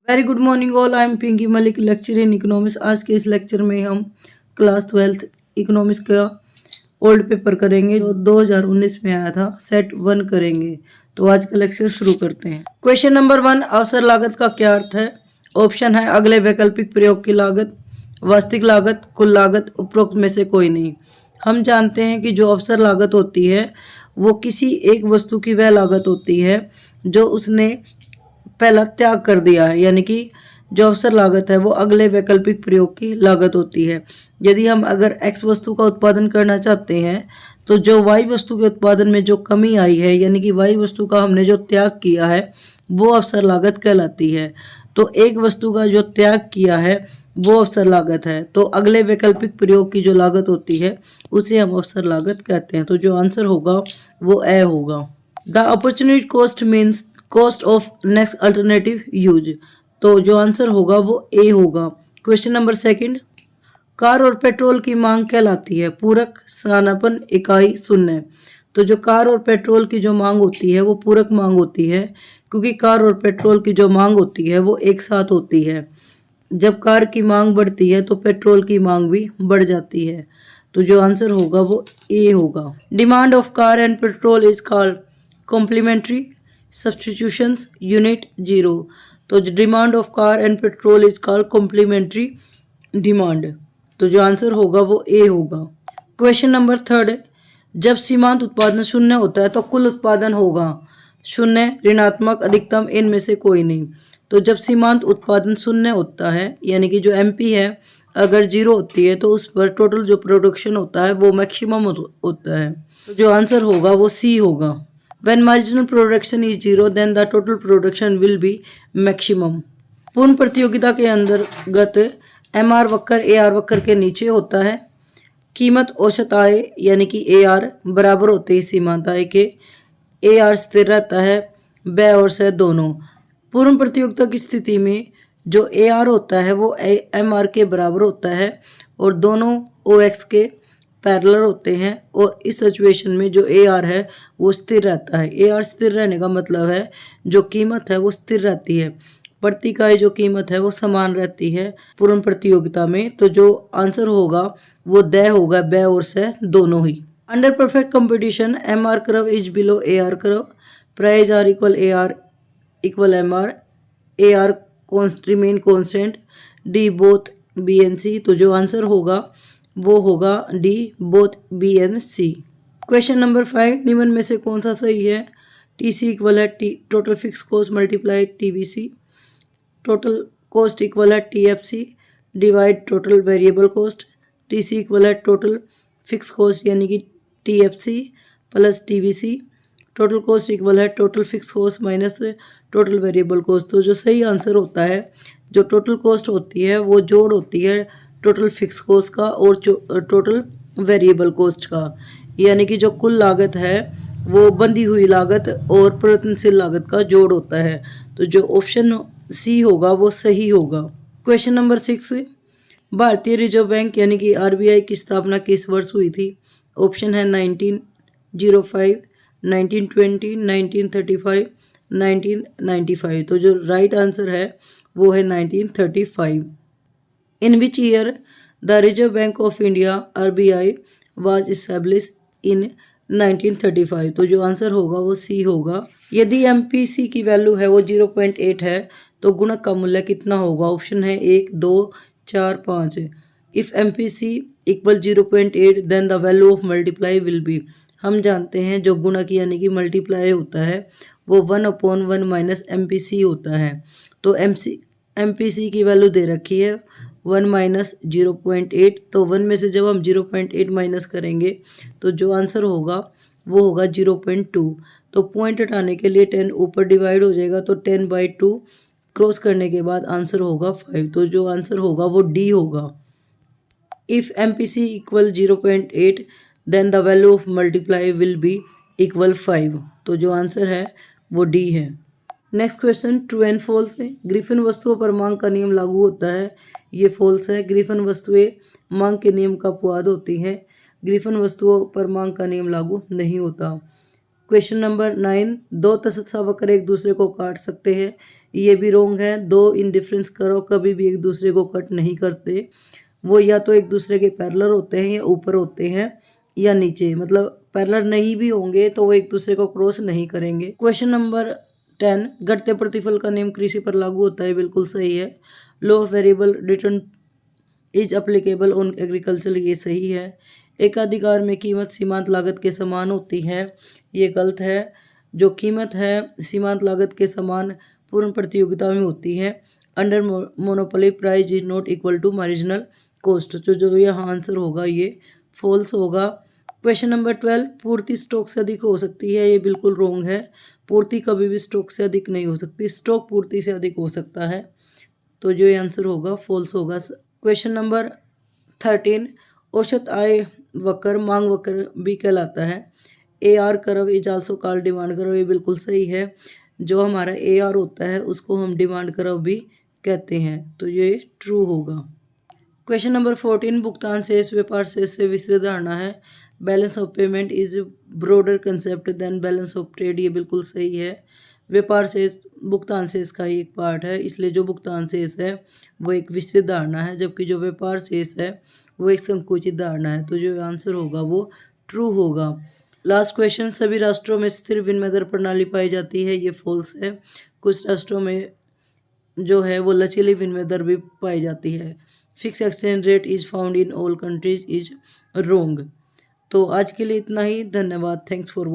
Very good morning all. I am Pinky Malik, lecture in economics. आज के इस लेक्चर में हम क्लास 12th इकोनॉमिक्स का ओल्ड पेपर करेंगे जो 2019 में आया था। सेट 1 करेंगे। तो आज का लेक्चर शुरू करते हैं। क्वेश्चन नंबर 1, अवसर लागत का क्या अर्थ है? ऑप्शन है अगले वैकल्पिक प्रयोग की लागत, वास्तविक लागत, कुल लागत, उपरोक्त में से कोई नहीं। हम जानते हैं कि जो अवसर लागत होती है वो किसी एक वस्तु की वह लागत होती है जो उसने पहला त्याग कर दिया है, यानी कि जो अवसर लागत है वो अगले वैकल्पिक प्रयोग की लागत होती है। यदि हम अगर एक्स वस्तु का उत्पादन करना चाहते हैं तो जो वाई वस्तु के उत्पादन में जो कमी आई है, यानी कि वाई वस्तु का हमने जो त्याग किया है वो अवसर लागत कहलाती है। तो एक वस्तु का जो त्याग किया है वो अवसर लागत है। तो अगले वैकल्पिक प्रयोग की जो लागत होती है उसे हम अवसर लागत कहते हैं। तो जो आंसर होगा वो ए होगा। The opportunity cost means cost of next alternative use. तो जो आंसर होगा वो ए होगा। क्वेश्चन नंबर 2, कार और पेट्रोल की मांग कहलाती है पूरक, स्थानापन्न, इकाई, शून्य। तो जो कार और पेट्रोल की जो मांग होती है वो पूरक मांग होती है, क्योंकि कार और पेट्रोल की जो मांग होती है वो एक साथ होती है। जब कार की मांग बढ़ती है तो पेट्रोल की मांग भी बढ़ जाती है। तो जो आंसर होगा वो ए होगा। Demand of car and petrol is called complementary substitutions unit zero. तो demand of car and petrol is called complementary demand. तो जो आंसर होगा वो ए होगा। क्वेश्चन नंबर 3, जब सीमांत उत्पादन शून्य होता है तो कुल उत्पादन होगा शून्य, ऋणात्मक, अधिकतम, इनमें से कोई नहीं। तो जब सीमांत उत्पादन शून्य होता है, यानी कि जो एमपी है अगर जीरो होती है तो उस पर टोटल जो प्रोडक्शन होता है वो मैक्सिमम होता है। तो जो आंसर होगा वो सी होगा। When marginal production is zero, then the total production will be maximum. पूर्ण प्रतियोगिता के अंतर्गत एम आर वक्र ए आर वक्र के नीचे होता है। कीमत औसत आय यानी कि ए आर बराबर होते ही सीमांत आय के। ए आर स्थिर रहता है, व्यय और स दोनों। पूर्ण प्रतियोगिता की स्थिति में जो ए आर होता है वो एम आर के बराबर होता है और दोनों ओ एक्स के पैरेलल होते हैं। और इस सिचुएशन में जो ए आर है वो स्थिर रहता है। ए आर स्थिर रहने का मतलब है जो कीमत है वो स्थिर रहती है, प्रति इकाई जो कीमत है वो समान रहती है पूर्ण प्रतियोगिता में। तो जो आंसर होगा वो द होगा, ब और से दोनों ही। Under perfect competition M R curve is below A R curve, price are equal A R equal M R, A R remain constant, D both B and C. तो जो आंसर होगा वो होगा D both B and C. Question number 5, निम्न में से कौन सा सही है? टी सी इक्वल है T total fix cost multiply T V C, total cost equal है T F C divide total variable cost. T C equal है टोटल फिक्स कॉस्ट यानी कि T F C plus T V C, total cost equal है total fix cost minus total variable cost. तो जो सही answer होता है जो टोटल कॉस्ट होती है वो जोड़ होती है टोटल फिक्स कॉस्ट का और टोटल वेरिएबल कॉस्ट का, यानी कि जो कुल लागत है वो बंधी हुई लागत और परिवर्तनशील लागत का जोड़ होता है। तो जो ऑप्शन सी होगा वो सही होगा। क्वेश्चन नंबर 6, भारतीय रिजर्व बैंक यानी कि आरबीआई की स्थापना किस वर्ष हुई थी? ऑप्शन है 1905, 1920, 1935, 1995। तो जो राइट आंसर है वो है 1935। In which year the Reserve Bank of India (RBI) was established in 1935? तो जो आंसर होगा वो सी होगा। यदि MPC की वैल्यू है वो 0.8 है तो गुणक का मूल्य कितना होगा? ऑप्शन है 1, 2, 4, 5। If MPC equal 0.8 then the value of multiply will be. हम जानते हैं जो गुणक यानी कि मल्टीप्लाई होता है वो 1/1 माइनस MPC होता है। तो MPC की वैल्यू दे रखी है 1 माइनस 0.8। तो 1 में से जब हम 0.8 माइनस करेंगे तो जो आंसर होगा वो होगा 0.2। तो पॉइंट हटाने के लिए 10 ऊपर डिवाइड हो जाएगा तो 10/2 क्रॉस करने के बाद आंसर होगा 5। तो जो आंसर होगा वो डी होगा। If MPC equal 0.8 then the value of multiply will be equal 5। तो जो आंसर है वो डी है। Next question, true and false है। ग्रिफिन वस्तुओं पर मांग का नियम लागू होता है, ये फॉल्स है। ग्रिफिन वस्तुएं मांग के नियम का अपवाद होती हैं, ग्रिफिन वस्तुओं पर मांग का नियम लागू नहीं होता। क्वेश्चन नंबर 9, दो तटस्थ वक्र एक दूसरे को काट सकते हैं, ये भी रोंग है। दो इंडिफरेंस करो कभी भी एक दूसरे को कट नहीं करते, वो या तो एक दूसरे के पैरेलल होते हैं या ऊपर होते हैं या नीचे, मतलब पैरेलल नहीं भी होंगे तो वो एक दूसरे को क्रॉस नहीं करेंगे। क्वेश्चन नंबर 10, घटते प्रतिफल का नियम कृषि पर लागू होता है, बिल्कुल सही है। Law of variable return is applicable on agriculture, ये सही है। एकाधिकार में कीमत सीमांत लागत के समान होती है, ये गलत है। जो कीमत है सीमांत लागत के समान पूर्ण प्रतियोगिता में होती है। Under monopoly price is not equal to marginal cost, जो यहाँ आंसर होगा ये फॉल्स होगा। क्वेश्चन नंबर 12, पूर्ति स्टॉक से अधिक हो सकती है, ये बिल्कुल रॉन्ग है। पूर्ति कभी भी स्टॉक से अधिक नहीं हो सकती, स्टॉक पूर्ति से अधिक हो सकता है, तो जो ये आंसर होगा फॉल्स होगा। क्वेश्चन नंबर 13, औसत आय वक्र मांग वक्र भी कहलाता है। AR curve is also called demand curve, ये बिल्कुल सही है। जो हमारा AR होता है उसको हम डिमांड कर्व भी कहते हैं, तो ये ट्रू होगा। क्वेश्चन नंबर 14, भुगतान शेष व्यापार शेष से विस्तृत धारणा है। Balance of payment is broader concept than balance of trade, ये बिल्कुल सही है। व्यापार शेष भुगतान शेष का ही एक पार्ट है, इसलिए जो भुगतान शेष है वो एक विस्तृत धारणा है, जबकि जो व्यापार शेष है वो एक संकुचित धारणा है, तो जो आंसर होगा वो ट्रू होगा। लास्ट क्वेश्चन, सभी राष्ट्रों में स्थिर विनिमय दर प्रणाली पाई जाती है, ये फॉल्स है। कुछ राष्ट्रों में जो है वो लचीली विनिमय दर भी पाई जाती है। Fix exchange rate is found in all countries is wrong. तो आज के लिए इतना ही, धन्यवाद, थैंक्स फॉर वॉचिंग।